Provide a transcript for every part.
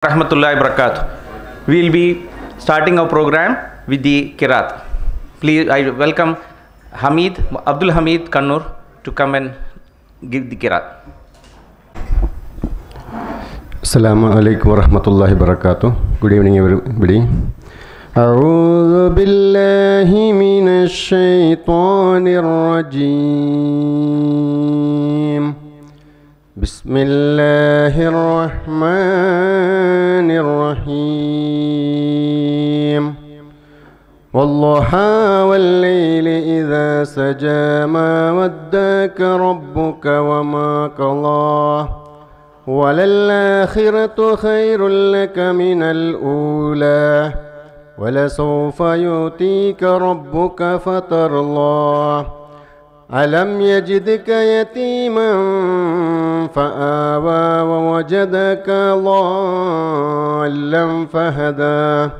Rahmatullahi Barakatuh. We will be starting our program with the Kirat. Please, I welcome Abdul Hamid Kannur to come and give the Kirat. Assalamu alaikum wa rahmatullahi wa barakatuh. Good evening, everybody. أعوذ بالله من الشيطان الرجيم بسم الله الرحمن الرحيم والضحى والليل إذا سجى ما وداك ربك وما قلى وللآخرة خير لك من الأولى ولسوف يؤتيك ربك فترضى ألم يجدك يتيما فآوى ووجدك ضالا فهدى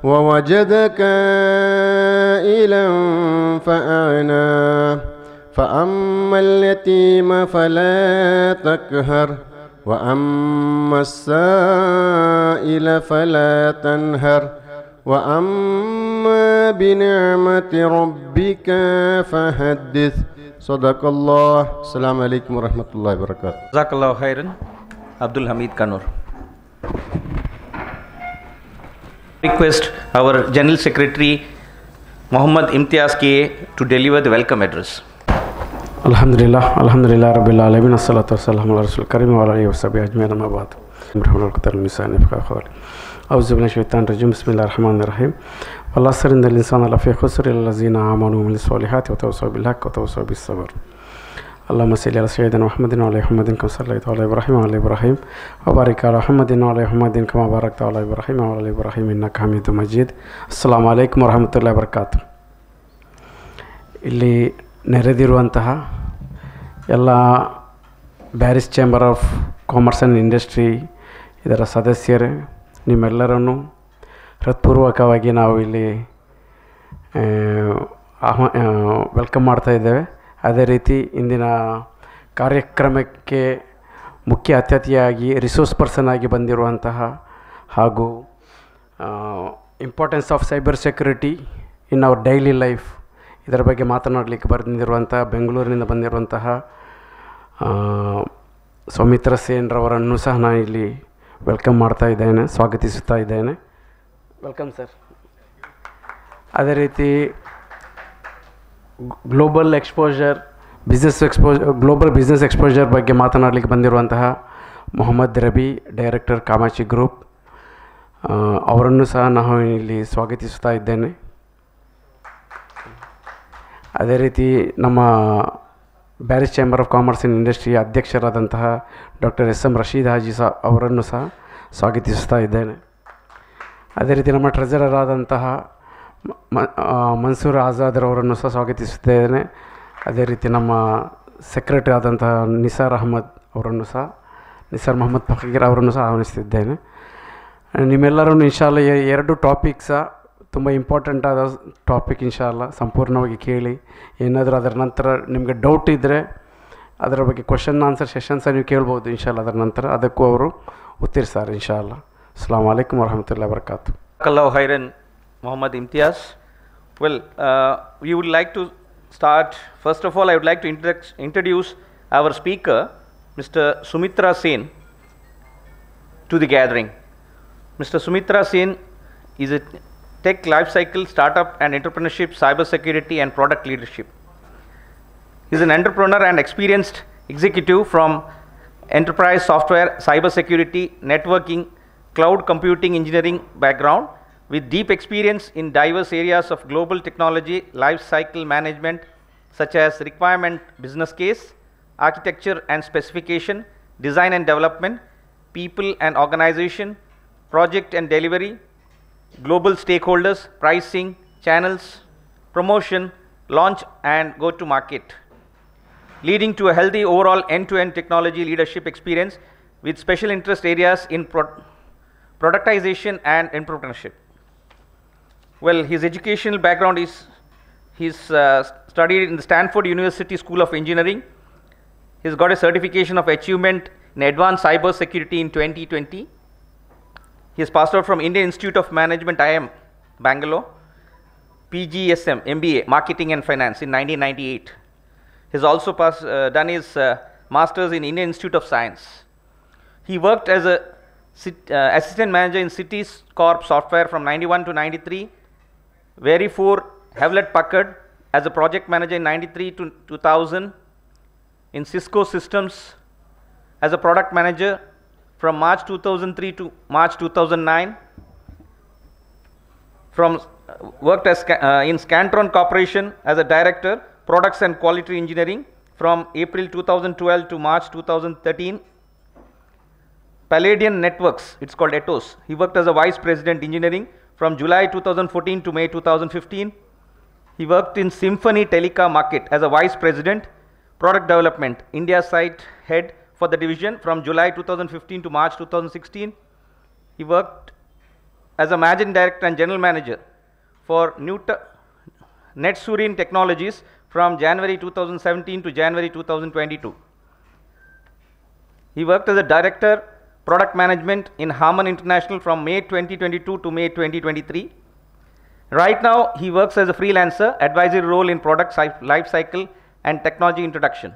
ووجدك عائلا فأغنى فأما اليتيم فلا تقهر وأما السائل فلا تنهر وأما بنعمة ربك فحدث صدق الله السلام عليكم ورحمة الله وبركاته Jazakallahu khairan. Abdul Hamid Kannur. Request our General Secretary Muhammad Imtiaz K to deliver the welcome address. Alhamdulillah Rabbil Alamin Assalatu wassalamu ala Rasul Karim wa ala alihi wa sahbihi ajma'in amma ba'd. Rahmanul qatar misani fa khawali. أعوذ بالله من الشيطان الرجيم بسم الله الرحمن الرحيم والعصر إن الإنسان لفي خسر إلا الذين آمنوا وعملوا الصالحات وتواصوا بالحق وتواصوا بالصبر اللهم صل على سيدنا محمد وعلى محمد كما صليت على إبراهيم وعلى إبراهيم وبارك على محمد وعلى محمد كما باركت على إبراهيم وعلى إبراهيم إنك حميد مجيد السلام عليكم ورحمة الله وبركاته ಇಲ್ಲಿ ನೆರೆದಿರುವಂತಹ ಎಲ್ಲ Bearys chamber of commerce and industry ಇದರ ಸದಸ್ಯರೇ ನಿಮ್ಮೆಲ್ಲರನ್ನು ಹೃತ್ಪೂರ್ವಕವಾಗಿ ನಾವು ಇಲ್ಲಿ welcome ಮಾಡ್ತಾ ಇದ್ದೇವೆ. ಅದೇ ರೀತಿ ಇಂದಿನ ಕಾರ್ಯಕ್ರಮಕ್ಕೆ ಮುಖ್ಯ ಅತಿಥಿಯಾಗಿ ರಿಸೋರ್ಸ್ ಪರ್ಸನ್ ಆಗಿ ಬಂದಿರುವಂತಹ ಹಾಗೂ importance of cyber security in our daily life ಇದರ ಬಗ್ಗೆ ಮಾತನಾಡಲಿಕ್ಕೆ ಬಂದಿರುವಂತಹ ಬೆಂಗಳೂರಿನಿಂದ ಬಂದಿರುವಂತಹ ಸೌಮಿತ್ರ ಸೇನ್ರವರನ್ನು ಸಹ ನಾನು ಇಲ್ಲಿ ವೆಲ್ಕಮ್ ಮಾಡ್ತಾ ಇದ್ದೇನೆ, ಸ್ವಾಗತಿಸುತ್ತಾ ಇದ್ದೇನೆ. Welcome sir. ಅದೇ ರೀತಿ ಗ್ಲೋಬಲ್ ಬಿಸ್ನೆಸ್ ಎಕ್ಸ್ಪೋಜರ್ ಬಗ್ಗೆ ಮಾತನಾಡಲಿಕ್ಕೆ ಬಂದಿರುವಂತಹ ಮೊಹಮ್ಮದ್ ರಬಿ, ಡೈರೆಕ್ಟರ್ ಕಾಮಾಚಿ ಗ್ರೂಪ್, ಅವರನ್ನು ಸಹ ನಾವು ಇಲ್ಲಿ ಸ್ವಾಗತಿಸುತ್ತಾ ಇದ್ದೇನೆ. ಅದೇ ರೀತಿ ನಮ್ಮ Bearys chamber of commerce and industry ಅಧ್ಯಕ್ಷರಾದಂತಹ doctor S M Rashid Haji ಅವರನ್ನು ಸಹ ಸ್ವಾಗತಿಸ್ತಾ ಇದ್ದೇನೆ. ಅದೇ ರೀತಿ ನಮ್ಮ ಟ್ರೆಜರರ್ ಆದಂತಹ ಮನ್ಸೂರ್ ಆಜಾದ್ರವರನ್ನು ಸಹ ಸ್ವಾಗತಿಸುತ್ತೇನೆ. ಅದೇ ರೀತಿ ನಮ್ಮ ಸೆಕ್ರೆಟರಿ ಆದಂತಹ ನಿಸಾರ್ ಮೊಹಮ್ಮದ್ ಫಕೀರ್ ಅವರನ್ನು ಸಹ ಆಹ್ವಾನಿಸ್ತಿದ್ದೇನೆ. ನಿಮ್ಮೆಲ್ಲರನ್ನು ಇನ್ಶಾಲ್ಲ ಎರಡು ಟಾಪಿಕ್ಸ ತುಂಬ ಇಂಪಾರ್ಟೆಂಟ್ ಆದ ಟಾಪಿಕ್ ಇನ್ಶಾಲ್ಲ ಸಂಪೂರ್ಣವಾಗಿ ಕೇಳಿ, ಏನಾದರೂ ಅದರ ನಂತರ ನಿಮಗೆ ಡೌಟ್ ಇದ್ದರೆ ಅದರ ಬಗ್ಗೆ ಕ್ವಶನ್ ಆನ್ಸರ್ ಸೆಷನ್ಸ ನೀವು ಕೇಳ್ಬೋದು ಇನ್ಶಾಲ್ಲ. ಅದರ ನಂತರ ಅದಕ್ಕೂ ಅವರು ಉತ್ತರಿಸ್ತಾರೆ ಇನ್ಶಾಲ್ಲ. ಅಸ್ಸಲಾಮು ಅಲೈಕುಮ್ ವರಹಮತುಲ್ಲಾಹಿ ವಬರಕಾತು. Jazakallahu khairan, Muhammad Imtiaz. Well, we would like to start. First of all, I would like to introduce our speaker, Mr. Sumitra Sen, to the gathering. Mr. Sumitra Sen is a tech lifecycle, startup and entrepreneurship, cybersecurity and product leadership. He is an entrepreneur and experienced executive from enterprise software, cybersecurity, networking, cloud computing engineering background with deep experience in diverse areas of global technology lifecycle management such as requirement business case, architecture and specification, design and development, people and organization, project and delivery, global stakeholders, pricing, channels, promotion, launch and go to market, leading to a healthy overall end-to-end technology leadership experience with special interest areas in productization and entrepreneurship. Well, his educational background is he's studied in the Stanford University School of Engineering. He's got a certification of achievement in advanced cyber security in 2020. He has passed out from Indian Institute of Management, IIM, Bangalore, PGSM, MBA, Marketing and Finance in 1998. He has also done his Masters in Indian Institute of Science. He worked as a assistant manager in Cities Corp Software from 91 to 93, Verifore, Hewlett Packard as a project manager in 93 to 2000, in Cisco Systems as a product manager from March 2003 to March 2009, worked as in Scantron Corporation as a director, products and quality engineering from April 2012 to March 2013. Palladian Networks, it's called Atos. He worked as a vice president engineering from July 2014 to May 2015. He worked in Symphony Telecom Market as a vice president, product development, India site head for the division from July 2015 to March 2016. He worked as a managing director and general manager for NetSurin Technologies from January 2017 to January 2022. He worked as a director, product management in Harman International from May 2022 to May 2023. Right now, he works as a freelancer, advisory role in product life cycle and technology introduction.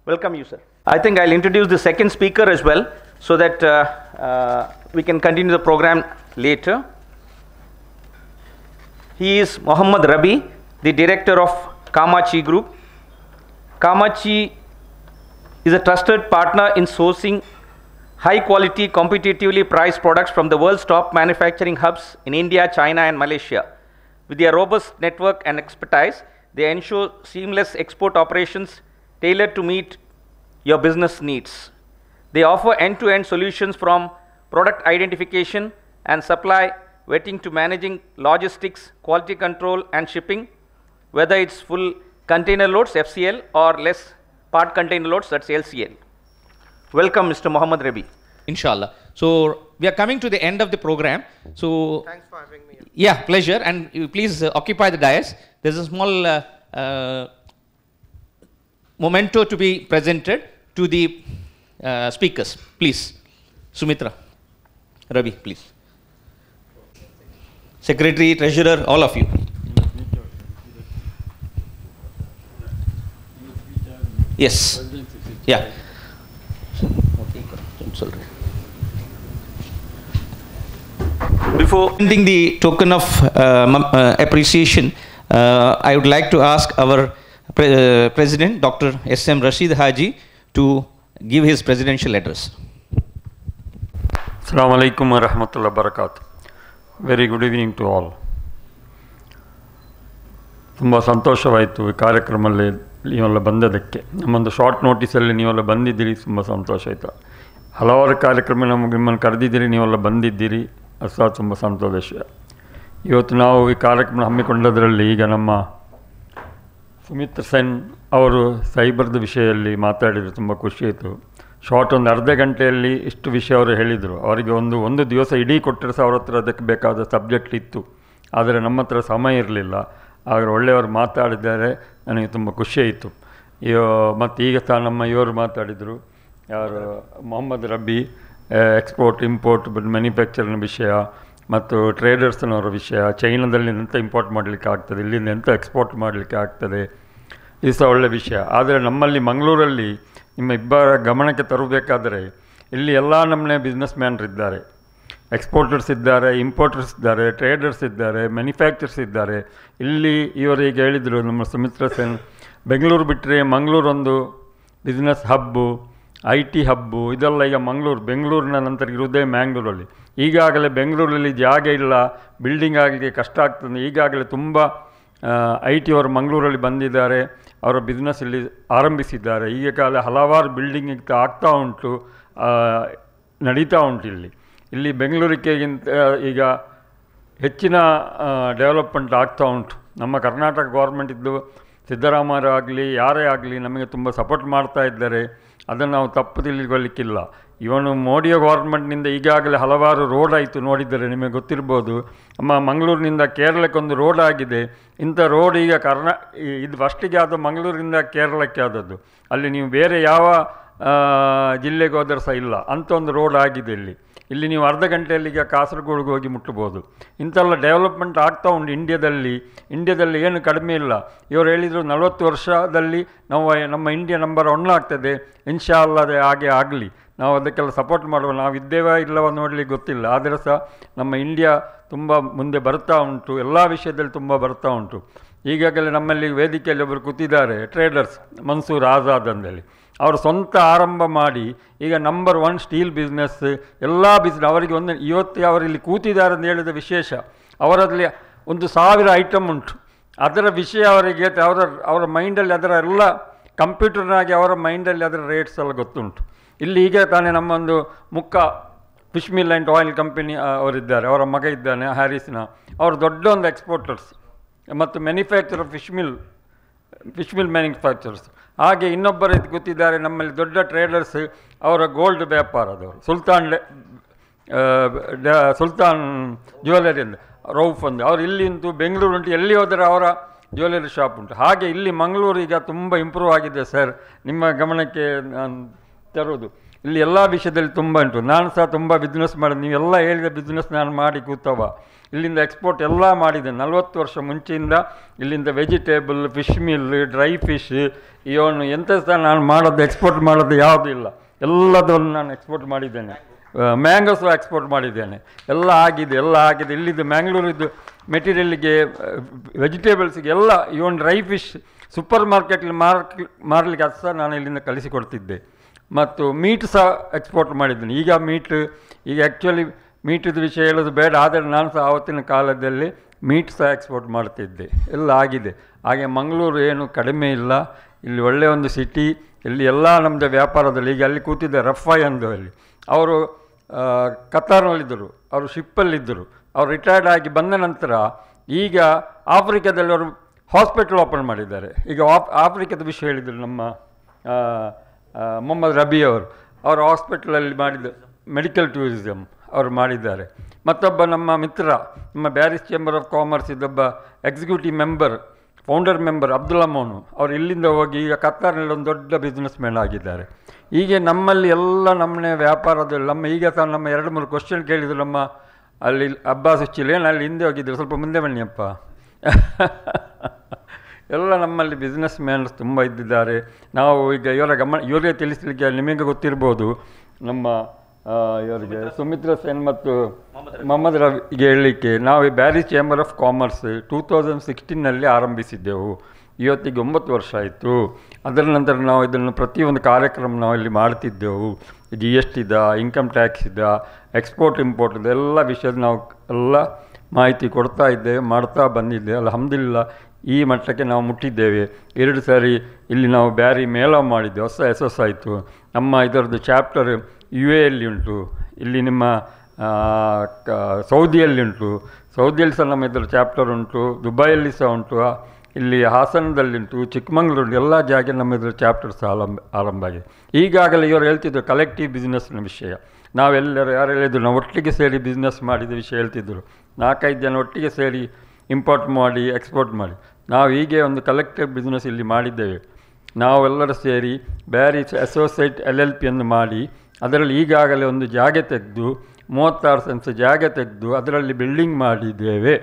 Welcome you, sir. I think I'll introduce the second speaker as well, so that we can continue the program later. He is Mohammad Rabi, the director of Kamachi Group. Kamachi is a trusted partner in sourcing high quality, competitively priced products from the world's top manufacturing hubs in India, China and Malaysia. With their robust network and expertise, they ensure seamless export operations tailored to meet your business needs. They offer end-to-end solutions from product identification and supply vetting to managing logistics, quality control and shipping, whether it's full container loads, FCL, or less part container loads, that's LCL. Welcome, Mr. Mohammad Rabi. Inshallah. So we are coming to the end of the program. So Thanks for having me. yeah, pleasure. And you please occupy the dais. There's a small memento to be presented to the speakers. Please, Sumitra, Ravi, please. Secretary, Treasurer, all of you. Yes. Yeah. Before ending the token of appreciation, I would like to ask our President, Dr. S.M. Rashid Haji, to give his presidential address. Assalamu alaikum wa rahmatullahi wa barakatuh. Very good evening to all. ತುಂಬ ಸಂತೋಷವಾಯಿತು ಈ ಕಾರ್ಯಕ್ರಮದಲ್ಲಿ ನೀವೆಲ್ಲ ಬಂದದಕ್ಕೆ. ನಮ್ಮೊಂದು short ನೋಟಿಸಲ್ಲಿ ನೀವೆಲ್ಲ ಬಂದಿದ್ದೀರಿ, ತುಂಬ ಸಂತೋಷ ಆಯಿತು. ಹಲವಾರು ಕಾರ್ಯಕ್ರಮ ನಿಮ್ಮನ್ನು ಕರೆದಿದ್ದೀರಿ, ನೀವೆಲ್ಲ ಬಂದಿದ್ದೀರಿ, ಅದು ಸಹ ತುಂಬ ಸಂತೋಷ. ಇವತ್ತು ನಾವು ಈ ಕಾರ್ಯಕ್ರಮ ಹಮ್ಮಿಕೊಂಡದರಲ್ಲಿ ಈಗ ನಮ್ಮ ಸುಮಿತ್ರಾ ಸೇನ್ ಅವರು ಸೈಬರ್ದ ವಿಷಯದಲ್ಲಿ ಮಾತಾಡಿದರು, ತುಂಬ ಖುಷಿಯಾಯಿತು. ಶಾರ್ಟ್ ಒಂದು ಅರ್ಧ ಗಂಟೆಯಲ್ಲಿ ಇಷ್ಟು ವಿಷಯ ಅವರು ಹೇಳಿದರು. ಅವರಿಗೆ ಒಂದು ದಿವಸ ಇಡೀ ಕೊಟ್ಟರೆ ಸಹ ಅವ್ರ ಹತ್ರ ಅದಕ್ಕೆ ಬೇಕಾದ ಸಬ್ಜೆಕ್ಟ್ ಇತ್ತು, ಆದರೆ ನಮ್ಮ ಹತ್ರ ಸಮಯ ಇರಲಿಲ್ಲ. ಆದರೆ ಒಳ್ಳೆಯವರು ಮಾತಾಡಿದ್ದಾರೆ, ನನಗೆ ತುಂಬ ಖುಷಿಯಾಯಿತು. ಮತ್ತು ಈಗ ಸಹ ನಮ್ಮ ಇವರು ಮಾತಾಡಿದರು, ಯಾರು ಮೊಹಮ್ಮದ್ ರಬಿ, ಎಕ್ಸ್ಪೋರ್ಟ್ ಇಂಪೋರ್ಟ್ ಮ್ಯಾನುಫ್ಯಾಕ್ಚರ್ನ ವಿಷಯ ಮತ್ತು ಟ್ರೇಡರ್ಸ್ನವರ ವಿಷಯ, ಚೈನಾದಲ್ಲಿ ಎಂಥ ಇಂಪೋರ್ಟ್ ಮಾಡಲಿಕ್ಕೆ ಆಗ್ತದೆ, ಇಲ್ಲಿಂದ ಎಂಥ ಎಕ್ಸ್ಪೋರ್ಟ್ ಮಾಡಲಿಕ್ಕೆ ಆಗ್ತದೆ, ಇದು ಸಹ ಒಳ್ಳೆಯ ವಿಷಯ. ಆದರೆ ನಮ್ಮಲ್ಲಿ ಮಂಗಳೂರಲ್ಲಿ ನಿಮ್ಮ ಇಬ್ಬರ ಗಮನಕ್ಕೆ ತರಬೇಕಾದರೆ ಇಲ್ಲಿ ಎಲ್ಲ ನಮ್ಮನೆ ಬಿಸ್ನೆಸ್ ಮ್ಯಾನ್ರಿದ್ದಾರೆ, ಎಕ್ಸ್ಪೋರ್ಟರ್ಸ್ ಇದ್ದಾರೆ, ಇಂಪೋರ್ಟರ್ಸ್ ಇದ್ದಾರೆ, ಟ್ರೇಡರ್ಸ್ ಇದ್ದಾರೆ, ಮ್ಯಾನುಫ್ಯಾಕ್ಚರ್ಸ್ ಇದ್ದಾರೆ. ಇಲ್ಲಿ ಇವರಿಗೆ ಹೇಳಿದರು ನಮ್ಮ ಸುಮಿತ್ರಾ ಸೇನ್, ಬೆಂಗಳೂರು ಬಿಟ್ಟರೆ ಮಂಗಳೂರೊಂದು ಬಿಸ್ನೆಸ್ ಹಬ್ಬು, IT ಹಬ್ಬು, ಇದೆಲ್ಲ ಈಗ ಬೆಂಗಳೂರಿನ ನಂತರ ಇರುವುದೇ ಮ್ಯಾಂಗ್ಳೂರಲ್ಲಿ. ಈಗಾಗಲೇ ಬೆಂಗಳೂರಲ್ಲಿ ಜಾಗ ಇಲ್ಲ, ಬಿಲ್ಡಿಂಗ್ ಆಗಲಿಕ್ಕೆ ಕಷ್ಟ ಆಗ್ತದೆ. ಈಗಾಗಲೇ ತುಂಬ IT ಅವರು ಮಂಗಳೂರಲ್ಲಿ ಬಂದಿದ್ದಾರೆ, ಅವರ ಬಿಸ್ನೆಸ್ ಇಲ್ಲಿ ಆರಂಭಿಸಿದ್ದಾರೆ. ಈಗ ಕಾಲ ಹಲವಾರು ಬಿಲ್ಡಿಂಗ್ ಆಗ್ತಾ ಉಂಟು, ನಡೀತಾ ಉಂಟು. ಇಲ್ಲಿ ಬೆಂಗಳೂರಿಗಿಂತ ಈಗ ಹೆಚ್ಚಿನ ಡೆವಲಪ್ಮೆಂಟ್ ಆಗ್ತಾ ಉಂಟು. ನಮ್ಮ ಕರ್ನಾಟಕ ಗೌರ್ಮೆಂಟ್ ಇದ್ದು ಸಿದ್ದರಾಮಯ್ಯರಾಗಲಿ ಯಾರೇ ಆಗಲಿ ನಮಗೆ ತುಂಬ ಸಪೋರ್ಟ್ ಮಾಡ್ತಾ ಇದ್ದಾರೆ, ಅದನ್ನು ನಾವು ತಪ್ಪು ತಿಳಿದುಕೊಳ್ಳಿಕ್ಕಿಲ್ಲ. ಇವನು ಮೋದಿಯ ಗೌರ್ಮೆಂಟ್ನಿಂದ ಈಗಾಗಲೇ ಹಲವಾರು ರೋಡ್ ಆಯಿತು, ನೋಡಿದ್ದಾರೆ, ನಿಮಗೆ ಗೊತ್ತಿರ್ಬೋದು. ನಮ್ಮ ಮಂಗಳೂರಿನಿಂದ ಕೇರಳಕ್ಕೊಂದು ರೋಡ್ ಆಗಿದೆ. ಇಂಥ ರೋಡ್ ಈಗ ಇದು ಫಸ್ಟಿಗೆ ಆದ ಮಂಗಳೂರಿಂದ ಕೇರಳಕ್ಕೆ ಆದದ್ದು. ಅಲ್ಲಿ ನೀವು ಬೇರೆ ಯಾವ ಜಿಲ್ಲೆಗೆ ಹೋದರೂ ಸಹ ಇಲ್ಲ, ಅಂಥ ಒಂದು ರೋಡ್ ಆಗಿದೆ ಇಲ್ಲಿ. ಇಲ್ಲಿ ನೀವು ಅರ್ಧ ಗಂಟೆಯಲ್ಲಿ ಈಗ ಕಾಸರಗೋಡಿಗೆ ಹೋಗಿ ಮುಟ್ಟಬಹುದು. ಇಂಥೆಲ್ಲ ಡೆವಲಪ್ಮೆಂಟ್ ಆಗ್ತಾ ಉಂಟು ಇಂಡಿಯಾದಲ್ಲಿ ಏನು ಕಡಿಮೆ ಇಲ್ಲ. ಇವರು ಹೇಳಿದರು 40 ವರ್ಷದಲ್ಲಿ ನಮ್ಮ ಇಂಡಿಯಾ ನಂಬರ್ 1 ಆಗ್ತದೆ, ಇನ್ಶಾ ಅಲ್ಲಾ ಅದೇ ಹಾಗೆ ಆಗಲಿ, ನಾವು ಅದಕ್ಕೆಲ್ಲ ಸಪೋರ್ಟ್ ಮಾಡುವ. ನಾವು ಇದ್ದೇವಾ ಇಲ್ಲವ ನೋಡಲಿಕ್ಕೆ ಗೊತ್ತಿಲ್ಲ, ಆದರೆ ಸಹ ನಮ್ಮ ಇಂಡಿಯಾ ತುಂಬ ಮುಂದೆ ಬರ್ತಾ ಉಂಟು, ಎಲ್ಲ ವಿಷಯದಲ್ಲಿ ತುಂಬ ಬರ್ತಾ ಉಂಟು. ಈಗಾಗಲೇ ನಮ್ಮಲ್ಲಿ ವೇದಿಕೆಯಲ್ಲಿ ಒಬ್ಬರು ಕೂತಿದ್ದಾರೆ, ಟ್ರೇಡರ್ಸ್, ಮನ್ಸೂರ್ ಆಜಾದ್ ಅಂದೇಳಿ. ಅವರು ಸ್ವಂತ ಆರಂಭ ಮಾಡಿ ಈಗ ನಂಬರ್ 1 ಸ್ಟೀಲ್ ಬಿಸ್ನೆಸ್, ಎಲ್ಲ ಬಿಸ್ನೆಸ್ ಅವರಿಗೆ ಇವತ್ತು ಅವರಿಲ್ಲಿ ಕೂತಿದ್ದಾರೆ ಅಂತ ಹೇಳಿದ ವಿಶೇಷ. ಅವರಲ್ಲಿ 1000 ಐಟಮ್ ಉಂಟು. ಅದರ ವಿಷಯ ಅವರಿಗೆ ಅವರ ಮೈಂಡಲ್ಲಿ ಅದರ ಎಲ್ಲ ಕಂಪ್ಯೂಟರ್ನಾಗಿ ಅವರ ಮೈಂಡಲ್ಲಿ ಅದರ ರೇಟ್ಸ್ ಎಲ್ಲ ಗೊತ್ತುಂಟು. ಇಲ್ಲಿ ಈಗ ತಾನೇ ನಮ್ಮೊಂದು fish mill and oil company ಅವರಿದ್ದಾರೆ, ಅವರ ಮಗ ಇದ್ದಾನೆ ಹ್ಯಾರಿಸ್ನ, ಅವರು ದೊಡ್ಡ ಒಂದು ಎಕ್ಸ್ಪೋರ್ಟರ್ಸ್ ಮತ್ತು ಮ್ಯಾನುಫ್ಯಾಕ್ಚರ್ ಫಿಶ್ ಮಿಲ್ ಮ್ಯಾನುಫ್ಯಾಕ್ಚರ್ಸ್. ಹಾಗೆ ಇನ್ನೊಬ್ಬರು ಗೊತ್ತಿದ್ದಾರೆ ನಮ್ಮಲ್ಲಿ ದೊಡ್ಡ ಟ್ರೇಡರ್ಸ್, ಅವರ ಗೋಲ್ಡ್ ವ್ಯಾಪಾರದವರು ಸುಲ್ತಾನ್ ಜ್ಯುವೆಲರಿ ಅಂತ ರೌಫ್ ಅಂದು, ಅವರು ಇಲ್ಲಿಂದು ಬೆಂಗಳೂರು ಉಂಟು, ಎಲ್ಲಿ ಹೋದರೆ ಅವರ ಜ್ಯುವೆಲರಿ ಶಾಪ್ ಉಂಟು. ಹಾಗೆ ಇಲ್ಲಿ ಮಂಗಳೂರು ಈಗ ತುಂಬ ಇಂಪ್ರೂವ್ ಆಗಿದೆ ಸರ್, ನಿಮ್ಮ ಗಮನಕ್ಕೆ ನಾನು ತರುವುದು. ಇಲ್ಲಿ ಎಲ್ಲ ವಿಷಯದಲ್ಲಿ ತುಂಬ ಉಂಟು. ನಾನು ಸಹ ತುಂಬ ಬಿಸ್ನೆಸ್ ಮಾಡಿದೆ, ನೀವೆಲ್ಲ ಹೇಳಿದ ಬಿಸ್ನೆಸ್ ನಾನು ಮಾಡಿ ಕೂತವ. ಇಲ್ಲಿಂದ ಎಕ್ಸ್ಪೋರ್ಟ್ ಎಲ್ಲ ಮಾಡಿದೆ 40 ವರ್ಷ ಮುಂಚೆಯಿಂದ. ಇಲ್ಲಿಂದ vegetable, fish mill, dry fish, ಇವನು ಎಂಥ ಸಹ ನಾನು ಮಾಡೋದು ಎಕ್ಸ್ಪೋರ್ಟ್ ಮಾಡೋದು ಯಾವುದೂ ಇಲ್ಲ, ಎಲ್ಲದನ್ನು ನಾನು ಎಕ್ಸ್ಪೋರ್ಟ್ ಮಾಡಿದ್ದೇನೆ. ಮ್ಯಾಂಗೋಸು ಎಕ್ಸ್ಪೋರ್ಟ್ ಮಾಡಿದ್ದೇನೆ. ಎಲ್ಲ ಆಗಿದೆ. ಇಲ್ಲಿದ್ದು ಮ್ಯಾಂಗ್ಳೂರಿದ್ದು ಮೆಟೀರಿಯಲ್ಗೆ, ವೆಜಿಟೇಬಲ್ಸ್ಗೆ ಎಲ್ಲ, ಇವನ್ ಡ್ರೈ ಫಿಶ್ ಸೂಪರ್ ಮಾರ್ಕೆಟಲ್ಲಿ ಮಾರಲಿಕ್ಕೆ ಅದು ಸಹ ನಾನು ಇಲ್ಲಿಂದ ಕಳಿಸಿಕೊಡ್ತಿದ್ದೆ. ಮತ್ತು ಮೀಟ್ ಸಹ ಎಕ್ಸ್ಪೋರ್ಟ್ ಮಾಡಿದ್ದೇನೆ. ಈಗ ಆ್ಯಕ್ಚುಲಿ ಮೀಟಿದ್ದು ವಿಷಯ ಹೇಳೋದು ಬೇಡ, ಆದರೆ ನಾನು ಸಹ ಆವತ್ತಿನ ಕಾಲದಲ್ಲಿ ಮೀಟ್ ಸಹ ಎಕ್ಸ್ಪೋರ್ಟ್ ಮಾಡ್ತಿದ್ದೆ. ಎಲ್ಲ ಆಗಿದೆ. ಹಾಗೆ ಮಂಗಳೂರು ಏನು ಕಡಿಮೆ ಇಲ್ಲ, ಇಲ್ಲಿ ಒಳ್ಳೆಯ ಒಂದು ಸಿಟಿ. ಇಲ್ಲಿ ಎಲ್ಲ ನಮ್ಮದು ವ್ಯಾಪಾರದಲ್ಲಿ ಈಗ ಅಲ್ಲಿ ಕೂತಿದ್ದೆ ರಫಾಯ್ ಅಂದು, ಅಲ್ಲಿ ಅವರು ಕತಾರ್ನಲ್ಲಿದ್ದರು, ಅವರು ಶಿಪ್ಪಲ್ಲಿದ್ದರು. ಅವರು ರಿಟೈರ್ಡ್ ಆಗಿ ಬಂದ ನಂತರ ಈಗ ಆಫ್ರಿಕಾದಲ್ಲಿ ಅವರು ಹಾಸ್ಪಿಟಲ್ ಓಪನ್ ಮಾಡಿದ್ದಾರೆ. ಈಗ ಆಫ್ರಿಕಾದ ವಿಷಯ ಹೇಳಿದರು ನಮ್ಮ ಮೊಹಮ್ಮದ್ ರಬಿ ಅವರು ಹಾಸ್ಪಿಟಲಲ್ಲಿ ಮಾಡಿದ ಮೆಡಿಕಲ್ ಟೂರಿಸಮ್ ಅವರು ಮಾಡಿದ್ದಾರೆ. ಮತ್ತೊಬ್ಬ ನಮ್ಮ ಮಿತ್ರ, ನಮ್ಮ ಬ್ಯಾರಿಸ್ ಚೇಂಬರ್ ಆಫ್ ಕಾಮರ್ಸ್ ಇದೊಬ್ಬ executive member, founder member Abdulla Monu, ಅವರು ಇಲ್ಲಿಂದ ಹೋಗಿ ಈಗ ಕತ್ತಾರ್ನಲ್ಲಿ ಒಂದು ದೊಡ್ಡ ಬಿಸ್ನೆಸ್ ಮ್ಯಾನ್ ಆಗಿದ್ದಾರೆ. ಹೀಗೆ ನಮ್ಮಲ್ಲಿ ಎಲ್ಲ ನಮ್ಮನೆ ವ್ಯಾಪಾರದಲ್ಲಿ ಈಗ ಸಹ ನಮ್ಮ 2-3 ಕ್ವಶನ್ ಕೇಳಿದರು ನಮ್ಮ ಅಲ್ಲಿ ಅಬ್ಬಾಸ್ ಹುಚ್ಚಿಲೇನು ಅಲ್ಲಿ ಹಿಂದೆ ಹೋಗಿದ್ದರು, ಸ್ವಲ್ಪ ಮುಂದೆ ಬನ್ನಿಯಪ್ಪ. ಎಲ್ಲ ನಮ್ಮಲ್ಲಿ ಬಿಸ್ನೆಸ್ ಮ್ಯಾನ್ಸ್ ತುಂಬ ಇದ್ದಿದ್ದಾರೆ. ನಾವು ಈಗ ಇವರಿಗೆ ತಿಳಿಸಲಿಕ್ಕೆ ನಿಮಗೆ ಗೊತ್ತಿರ್ಬೋದು, ನಮ್ಮ ಇವರಿಗೆ ಸುಮಿತ್ರಾ ಸೇನ್ ಮತ್ತು ಮೊಹಮ್ಮದ್ ರವಿಗೆ ಹೇಳಲಿಕ್ಕೆ, ನಾವು ಈ ಬ್ಯಾರಿಸ್ ಚೇಂಬರ್ ಆಫ್ ಕಾಮರ್ಸ್ 2016ನಲ್ಲಿ ಆರಂಭಿಸಿದ್ದೆವು. ಇವತ್ತಿಗೆ 9 ವರ್ಷ ಆಯಿತು. ಅದರ ನಂತರ ನಾವು ಇದನ್ನು ಪ್ರತಿಯೊಂದು ಕಾರ್ಯಕ್ರಮ ನಾವು ಇಲ್ಲಿ ಮಾಡ್ತಿದ್ದೆವು. GSTದ, ಇನ್ಕಮ್ ಟ್ಯಾಕ್ಸಿದ, ಎಕ್ಸ್ಪೋರ್ಟ್ ಇಂಪೋರ್ಟ್ದ ಎಲ್ಲ ವಿಷಯದ ನಾವು ಎಲ್ಲ ಮಾಹಿತಿ ಕೊಡ್ತಾ ಇದ್ದೇವೆ, ಮಾಡ್ತಾ ಬಂದಿದ್ದೇವೆ. ಅಲ್ಹಮ್ದುಲಿಲ್ಲಾಹ್ ಈ ಮಟ್ಟಕ್ಕೆ ನಾವು ಮುಟ್ಟಿದ್ದೇವೆ. 2 ಸಾರಿ ಇಲ್ಲಿ ನಾವು ಬ್ಯಾರಿ ಮೇಳ ಮಾಡಿದ್ದೇವೆ, ಹೊಸ ಆಯಿತು. ನಮ್ಮ ಇದರದ್ದು ಚಾಪ್ಟರ್ UAಯಲ್ಲಿ ಉಂಟು, ಇಲ್ಲಿ ನಿಮ್ಮ ಸೌದಿಯಲ್ಲಿ ಉಂಟು, ಸೌದಿಯಲ್ಲಿ ಸಹ ನಮ್ಮ ಇದರ ಚಾಪ್ಟರ್ ಉಂಟು, ದುಬೈಯಲ್ಲಿ ಸಹ ಉಂಟು, ಇಲ್ಲಿ ಹಾಸನದಲ್ಲಿಂಟು, ಚಿಕ್ಕಮಂಗ್ಳೂರು, ಎಲ್ಲ ಜಾಗ ನಮ್ಮ ಇದರ ಚಾಪ್ಟರ್ ಸಹ ಆರಂಭ ಆಗಿದೆ. ಈಗಾಗಲೇ ಇವರು ಹೇಳ್ತಿದ್ರು ಕಲೆಕ್ಟಿವ್ ಬಿಸ್ನೆಸ್ನ ವಿಷಯ. ನಾವೆಲ್ಲರೂ ಯಾರು ಹೇಳಿದ್ರು ನಾವು ಒಟ್ಟಿಗೆ ಸೇರಿ ಬಿಸ್ನೆಸ್ ಮಾಡಿದ ವಿಷಯ ಹೇಳ್ತಿದ್ದರು. 4-5 ಜನ ಒಟ್ಟಿಗೆ ಸೇರಿ ಇಂಪೋರ್ಟ್ ಮಾಡಿ ಎಕ್ಸ್ಪೋರ್ಟ್ ಮಾಡಿ ನಾವು ಹೀಗೆ ಒಂದು ಕಲೆಕ್ಟಿವ್ ಬಿಸ್ನೆಸ್ ಇಲ್ಲಿ ಮಾಡಿದ್ದೇವೆ. ನಾವೆಲ್ಲರೂ ಸೇರಿ ಬ್ಯಾರಿಸ್ ಅಸೋಸಿಯೇಟ್ LLP ಅನ್ನು ಮಾಡಿ ಅದರಲ್ಲಿ ಈಗಾಗಲೇ ಒಂದು ಜಾಗ ತೆಗೆದು 36 ಸೆನ್ಸ್ ಜಾಗ ತೆಗೆದು ಅದರಲ್ಲಿ ಬಿಲ್ಡಿಂಗ್ ಮಾಡಿದ್ದೇವೆ.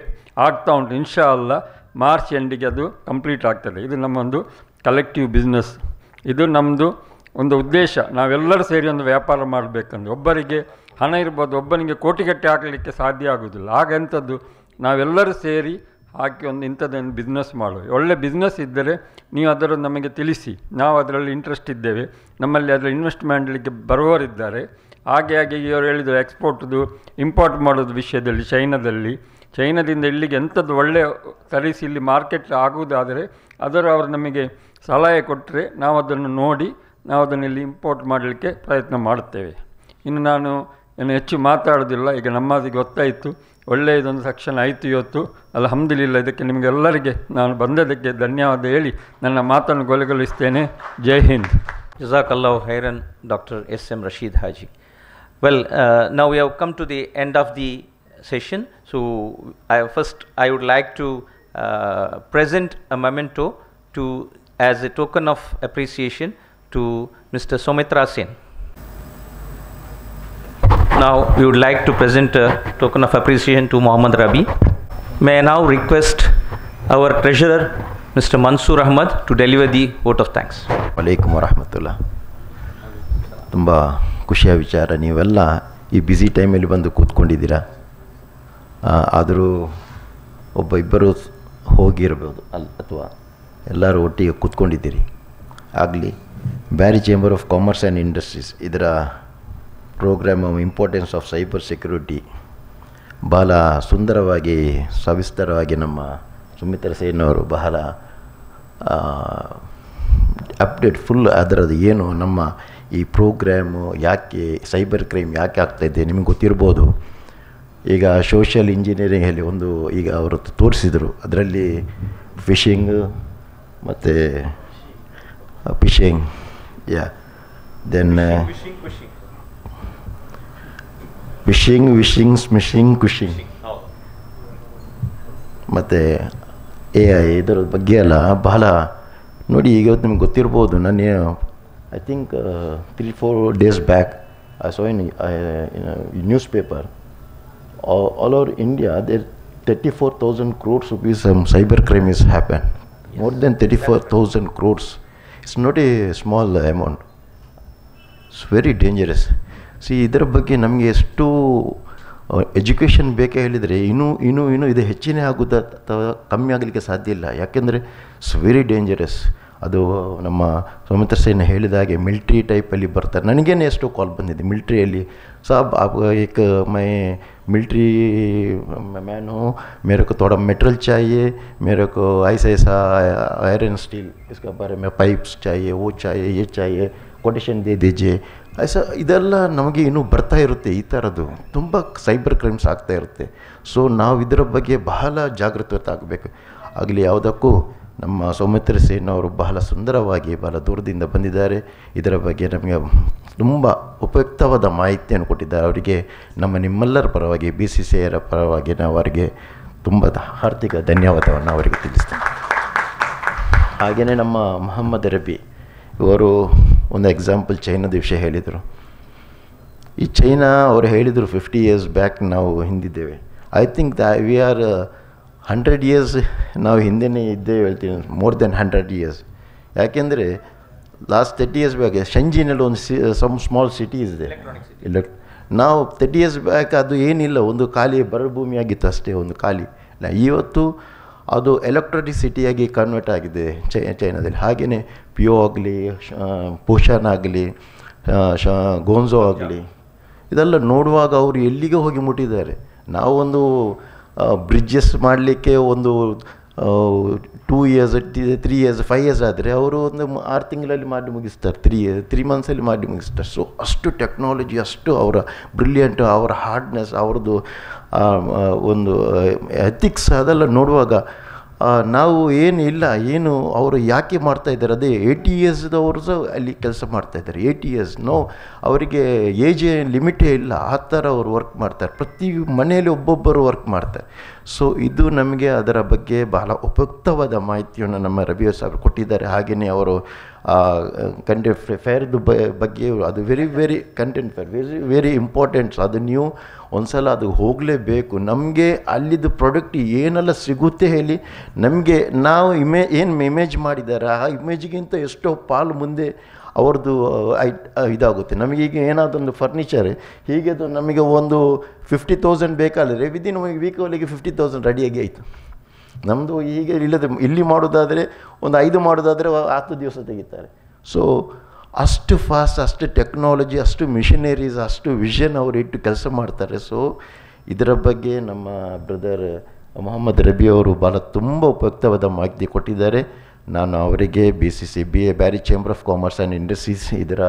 ಆಗ್ತಾ ಉಂಟು. ಇನ್ಶಾ ಅಲ್ಲಾ ಮಾರ್ಚ್ ಎಂಡಿಗೆ ಅದು ಕಂಪ್ಲೀಟ್ ಆಗ್ತದೆ. ಇದು ನಮ್ಮೊಂದು ಕಲೆಕ್ಟಿವ್ ಬಿಸ್ನೆಸ್. ಇದು ನಮ್ಮದು ಒಂದು ಉದ್ದೇಶ. ನಾವೆಲ್ಲರೂ ಸೇರಿ ಒಂದು ವ್ಯಾಪಾರ ಮಾಡಬೇಕಂದ್ರೆ ಒಬ್ಬರಿಗೆ ಹಣ ಇರ್ಬೋದು, ಒಬ್ಬನಿಗೆ ಕೋಟಿಗಟ್ಟೆ ಹಾಕಲಿಕ್ಕೆ ಸಾಧ್ಯ ಆಗೋದಿಲ್ಲ. ಹಾಗೆಂಥದ್ದು ನಾವೆಲ್ಲರೂ ಸೇರಿ ಹಾಕಿ ಒಂದು ಇಂಥದ್ದನ್ನು ಬಿಸ್ನೆಸ್ ಮಾಡುವ. ಒಳ್ಳೆ ಬಿಸ್ನೆಸ್ ಇದ್ದರೆ ನೀವು ಅದನ್ನು ನಮಗೆ ತಿಳಿಸಿ, ನಾವು ಅದರಲ್ಲಿ ಇಂಟ್ರೆಸ್ಟ್ ಇದ್ದೇವೆ, ನಮ್ಮಲ್ಲಿ ಅದರ ಇನ್ವೆಸ್ಟ್ ಮಾಡಲಿಕ್ಕೆ ಬರುವವರಿದ್ದಾರೆ. ಹಾಗೆ ಇವರು ಹೇಳಿದರು ಎಕ್ಸ್ಪೋರ್ಟ್ದು ಇಂಪೋರ್ಟ್ ಮಾಡೋದು ವಿಷಯದಲ್ಲಿ ಚೈನಾದಿಂದ ಇಲ್ಲಿಗೆ ಎಂಥದ್ದು ಒಳ್ಳೆಯ ಸರ್ವಿಸ್ ಇಲ್ಲಿ ಮಾರ್ಕೆಟ್ ಆಗುವುದಾದರೆ ಅವರು ನಮಗೆ ಸಲಹೆ ಕೊಟ್ಟರೆ ನಾವು ಅದನ್ನು ನೋಡಿ ನಾವು ಅದನ್ನು ಇಲ್ಲಿ ಇಂಪೋರ್ಟ್ ಮಾಡಲಿಕ್ಕೆ ಪ್ರಯತ್ನ ಮಾಡುತ್ತೇವೆ. ಇನ್ನು ನಾನು ಹೆಚ್ಚು ಮಾತಾಡೋದಿಲ್ಲ. ಈಗ ನಮ್ಮದಿಗೆ ಗೊತ್ತಾಯಿತು, ಒಳ್ಳೆಯ ಇದೊಂದು ಸೆಕ್ಷನ್ ಆಯಿತು ಇವತ್ತು. ಅಲ್ಹಮ್ದುಲಿಲ್ಲಾಹ್. ಇದಕ್ಕೆ ನಿಮಗೆಲ್ಲರಿಗೆ ನಾನು ಬಂದದಕ್ಕೆ ಧನ್ಯವಾದ ಹೇಳಿ ನನ್ನ ಮಾತನ್ನು ಕೊನೆಗೊಳಿಸ್ತೇನೆ. ಜೈ Hind. Jazakallahu khairan, Dr. S.M. Rashid Haji. Well, now we have come to the end of the session. So, I would like to present a memento as a token of appreciation to Mr. Soumitra Sen. Now we would like to present a token of appreciation to Mohammad Rabi. May I now request our treasurer, Mr. Mansoor Ahmad, to deliver the vote of thanks. ವಲೈಕುಮ್ ವರಹಮತುಲ್ಲಾ. ತುಂಬ ಖುಷಿಯ ವಿಚಾರ, ನೀವೆಲ್ಲ ಈ busy ಟೈಮಲ್ಲಿ ಬಂದು ಕೂತ್ಕೊಂಡಿದ್ದೀರಾ. ಆದರೂ ಇಬ್ಬರು ಹೋಗಿರ್ಬೋದು ಅಥವಾ ಎಲ್ಲರೂ ಒಟ್ಟಿಗೆ ಕೂತ್ಕೊಂಡಿದ್ದೀರಿ. ಆಗಲಿ Beary chamber of commerce and industries ಇದರ programme importance of cyber security ಬಹಳ ಸುಂದರವಾಗಿ ಸವಿಸ್ತರವಾಗಿ ನಮ್ಮ ಸುಮಿತ್ರಾ ಸೇನ್ ಅವರು ಬಹಳ ಅಪ್ಡೇಟ್ ಫುಲ್ ಅದರದ್ದು ಏನು ನಮ್ಮ ಈ ಪ್ರೋಗ್ರಾಮು ಯಾಕೆ ಸೈಬರ್ ಕ್ರೈಮ್ ಯಾಕೆ ಆಗ್ತಾಯಿದೆ ನಿಮಗೆ ಗೊತ್ತಿರ್ಬೋದು. ಈಗ ಸೋಷಿಯಲ್ ಇಂಜಿನಿಯರಿಂಗಲ್ಲಿ ಈಗ ಅವರು ತೋರಿಸಿದರು, ಅದರಲ್ಲಿ ಫಿಶಿಂಗ್ ಮತ್ತು ಫಿಶಿಂಗ್ ದೆನ್ ವಿಶಿಂಗ್ ಕುಶಿಂಗ್ ಮತ್ತು AI ಇದರ ಬಗ್ಗೆ ಎಲ್ಲ ಬಹಳ ನೋಡಿ. ಈಗ ಇವತ್ತು ನಿಮ್ಗೆ ಗೊತ್ತಿರ್ಬೋದು, ನಾನು I think 3-4 days back I saw in news paper all over India there 34,000 crores rupees cyber crime is happened. More than 34,000 crores. It's not a small amount. It's very dangerous. See, ಇದರ ಬಗ್ಗೆ ನಮಗೆ ಎಷ್ಟು education ಬೇಕೇ ಹೇಳಿದರೆ ಇನ್ನೂ ಇದು ಹೆಚ್ಚಿನ ಆಗುತ್ತಾ ಅಥವಾ ಕಮ್ಮಿ ಆಗಲಿಕ್ಕೆ ಸಾಧ್ಯ ಇಲ್ಲ. ಯಾಕೆಂದರೆ ಇಟ್ಸ್ ವೆರಿ ಡೇಂಜರಸ್. ಅದು ನಮ್ಮ ಸುಮಿತ್ರಾ ಸೇನ್ ಹೇಳಿದ ಹಾಗೆ ಮಿಲ್ಟ್ರಿ ಟೈಪಲ್ಲಿ ಬರ್ತಾರೆ. ನನಗೇನೆ ಎಷ್ಟೋ ಕಾಲ್ ಬಂದಿದೆ ಮಿಲ್ಟ್ರಿಯಲ್ಲಿ, ಸಾಬ್ एक मैं मिलिट्री मैन हूँ, मेरे को थोड़ा मेटल चाहिए, मेरे को ऐसा आयरन स्टील इसके बारे में पाइप्स चाहिए, वो चाहिए, ये चाहिए, कोटेशन दे दीजिए. ऐसा ಇದೆಲ್ಲ ನಮಗೆ ಇನ್ನೂ ಬರ್ತಾ ಇರುತ್ತೆ. ಈ ಥರದ್ದು ತುಂಬ ಸೈಬರ್ ಕ್ರೈಮ್ಸ್ ಆಗ್ತಾ ಇರುತ್ತೆ. ಸೊ ನಾವು ಇದರ ಬಗ್ಗೆ ಬಹಳ ಜಾಗೃತತೆ ಆಗಬೇಕು. ಆಗಲಿ ಯಾವುದಕ್ಕೂ ನಮ್ಮ ಸೌಮಿತ್ರಾ ಸೇನ್ ಅವರು ಬಹಳ ಸುಂದರವಾಗಿ ಬಹಳ ದೂರದಿಂದ ಬಂದಿದ್ದಾರೆ. ಇದರ ಬಗ್ಗೆ ನಮಗೆ ತುಂಬ ಉಪಯುಕ್ತವಾದ ಮಾಹಿತಿಯನ್ನು ಕೊಟ್ಟಿದ್ದಾರೆ. ಅವರಿಗೆ ನಿಮ್ಮೆಲ್ಲರ ಪರವಾಗಿ BCCIರ ಪರವಾಗಿ ನಾವು ಅವರಿಗೆ ತುಂಬ ಹಾರ್ದಿಕ ಧನ್ಯವಾದವನ್ನು ಅವರಿಗೆ ತಿಳಿಸ್ತೇನೆ. ಹಾಗೆಯೇ ನಮ್ಮ ಮೊಹಮ್ಮದ್ ರಬಿ ಇವರು ಒಂದು ಎಕ್ಸಾಂಪಲ್ ಚೈನಾದ ವಿಷಯ ಹೇಳಿದರು. ಈ ಚೈನಾ ಅವರು ಹೇಳಿದರು 50 years ಬ್ಯಾಕ್ ನಾವು ಹಿಂದಿದ್ದೇವೆ. I think we are 100 years ನಾವು ಹಿಂದೆನೇ ಇದ್ದೇವೆ ಹೇಳ್ತೀನಿ, ಮೋರ್ ದೆನ್ 100 years. ಯಾಕೆಂದರೆ ಲಾಸ್ಟ್ 30 years ಬ್ಯಾಕ್ ಶಂಜಿನಲ್ಲಿ ಒಂದು ಸ್ಮಾಲ್ ಸಿಟಿ ಇದೆ ನಾವು 30 years ಬ್ಯಾಕ್ ಅದು ಏನಿಲ್ಲ, ಒಂದು ಖಾಲಿ ಬರಭೂಮಿಯಾಗಿತ್ತು ಅಷ್ಟೇ, ಒಂದು ಖಾಲಿ. ಇವತ್ತು ಅದು ಎಲೆಕ್ಟ್ರಾನಿಕ್ ಸಿಟಿಯಾಗಿ ಕನ್ವರ್ಟ್ ಆಗಿದೆ ಚೈನಾದಲ್ಲಿ. ಹಾಗೆಯೇ ಪಿಯೋ ಆಗಲಿ, ಪೋಷಾನ್ ಆಗಲಿ, ಗೋನ್ಝೋ ಆಗಲಿ, ಇದೆಲ್ಲ ನೋಡುವಾಗ ಅವರು ಎಲ್ಲಿಗೆ ಹೋಗಿ ಮುಟ್ಟಿದ್ದಾರೆ. ನಾವೊಂದು ಬ್ರಿಡ್ಜಸ್ ಮಾಡಲಿಕ್ಕೆ ಒಂದು 2 years 3 years 5 years ಆದರೆ ಅವರು ಒಂದು 6 ತಿಂಗಳಲ್ಲಿ ಮಾಡಿ ಮುಗಿಸ್ತಾರೆ, 3 monthsಲ್ಲಿ ಮಾಡಿ ಮುಗಿಸ್ತಾರೆ. ಸೊ ಅಷ್ಟು ಟೆಕ್ನಾಲಜಿ, ಅಷ್ಟು ಅವರ ಬ್ರಿಲಿಯಂಟು, ಅವರ ಹಾರ್ಡ್ನೆಸ್, ಅವ್ರದ್ದು ಒಂದು ಎಥಿಕ್ಸ್ ಅದೆಲ್ಲ ನೋಡುವಾಗ ನಾವು ಏನು ಅವರು ಯಾಕೆ ಮಾಡ್ತಾಯಿದ್ದಾರೆ, ಅದೇ 80 yearsದವರು ಸಹ ಅಲ್ಲಿ ಕೆಲಸ ಮಾಡ್ತಾಯಿದ್ದಾರೆ. 80 years ಅವರಿಗೆ ಏಜ್ ಲಿಮಿಟೇ ಇಲ್ಲ, ಆ ಥರ ಅವರು ವರ್ಕ್ ಮಾಡ್ತಾರೆ. ಪ್ರತಿ ಮನೆಯಲ್ಲಿ ಒಬ್ಬೊಬ್ಬರು ವರ್ಕ್ ಮಾಡ್ತಾರೆ. ಸೊ ಇದು ನಮಗೆ ಅದರ ಬಗ್ಗೆ ಬಹಳ ಉಪಯುಕ್ತವಾದ ಮಾಹಿತಿಯನ್ನು ನಮ್ಮ ರಬಿ ಸಾಹೇಬರು ಕೊಟ್ಟಿದ್ದಾರೆ. ಹಾಗೆಯೇ ಅವರು ಕಂಟೆಂಟ್ ಫೇರ್ದು ಬಗ್ಗೆ ಅದು very content fair very importance. ಅದು ನೀವು ಒಂದು ಸಲ ಅದು ಹೋಗಲೇಬೇಕು. ನಮಗೆ ಅಲ್ಲಿದ್ದು ಪ್ರಾಡಕ್ಟ್ ಏನೆಲ್ಲ ಸಿಗುತ್ತೆ ಹೇಳಿ, ನಮಗೆ ನಾವು ಏನು ಇಮೇಜ್ ಮಾಡಿದ್ದಾರೆ ಆ ಇಮೇಜ್ಗಿಂತ ಎಷ್ಟೋ ಪಾಲು ಮುಂದೆ ಅವ್ರದ್ದು ಇದಾಗುತ್ತೆ. ನಮಗೀಗ ಏನಾದೊಂದು ಫರ್ನಿಚರ್ ಹೀಗೆ ನಮಗೆ ಒಂದು 50,000 ಬೇಕಾದರೆ ವಿದಿನ್ ವೀಕಲ್ಲಿಗೆ 50,000 ರೆಡಿಯಾಗಿ ಆಯಿತು. ನಮ್ಮದು ಹೀಗೆ ಇಲ್ಲಿ ಮಾಡೋದಾದರೆ ಒಂದು 5 ಮಾಡೋದಾದರೆ 10 ದಿವಸ ತೆಗಿತಾರೆ. ಸೊ ಅಷ್ಟು ಫಾಸ್ಟ್, ಅಷ್ಟು ಟೆಕ್ನಾಲಜಿ, ಅಷ್ಟು ಮಿಷನರೀಸ್, ಅಷ್ಟು ವಿಷನ್ ಅವರು ಇಟ್ಟು ಕೆಲಸ ಮಾಡ್ತಾರೆ. ಸೊ ಇದರ ಬಗ್ಗೆ ನಮ್ಮ ಬ್ರದರ್ ಮೊಹಮ್ಮದ್ ರಬಿ ಅವರು ಭಾಳ ತುಂಬ ಉಪಯುಕ್ತವಾದ ಮಾಹಿತಿ ಕೊಟ್ಟಿದ್ದಾರೆ. ನಾನು ಅವರಿಗೆ BCCBA Beary chamber of commerce and industries ಇದರ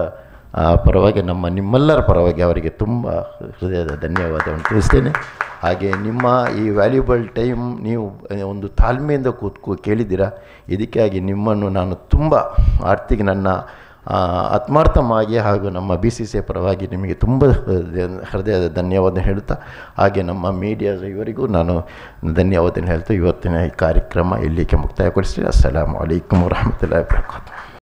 ಪರವಾಗಿ ನಿಮ್ಮೆಲ್ಲರ ಪರವಾಗಿ ಅವರಿಗೆ ತುಂಬ ಹೃದಯದ ಧನ್ಯವಾದವನ್ನು ತಿಳಿಸ್ತೇನೆ. ಹಾಗೆ ನಿಮ್ಮ ಈ ವ್ಯಾಲ್ಯೂಬಲ್ ಟೈಮ್ ನೀವು ಒಂದು ತಾಳ್ಮೆಯಿಂದ ಕೇಳಿದ್ದೀರಾ. ಇದಕ್ಕಾಗಿ ನಿಮ್ಮನ್ನು ನಾನು ತುಂಬ ನನ್ನ ಆತ್ಮಾರ್ಥವಾಗಿ ಹಾಗೂ ನಮ್ಮ BCCI ಪರವಾಗಿ ನಿಮಗೆ ತುಂಬ ಹೃದಯದ ಧನ್ಯವಾದ ಹೇಳುತ್ತಾ, ಹಾಗೆ ನಮ್ಮ ಮೀಡಿಯಾದ ಇವರಿಗೂ ನಾನು ಧನ್ಯವಾದ ಹೇಳ್ತಾ ಇವತ್ತಿನ ಈ ಕಾರ್ಯಕ್ರಮ ಇಲ್ಲಿಗೆ ಮುಕ್ತಾಯಗೊಳಿಸ್ತೀನಿ. ಅಸ್ಸಲಾಮು ಅಲೈಕುಮ್ ವರಹಮತುಲ್ಲಾಹಿ ವಬರಕಾತುಹು.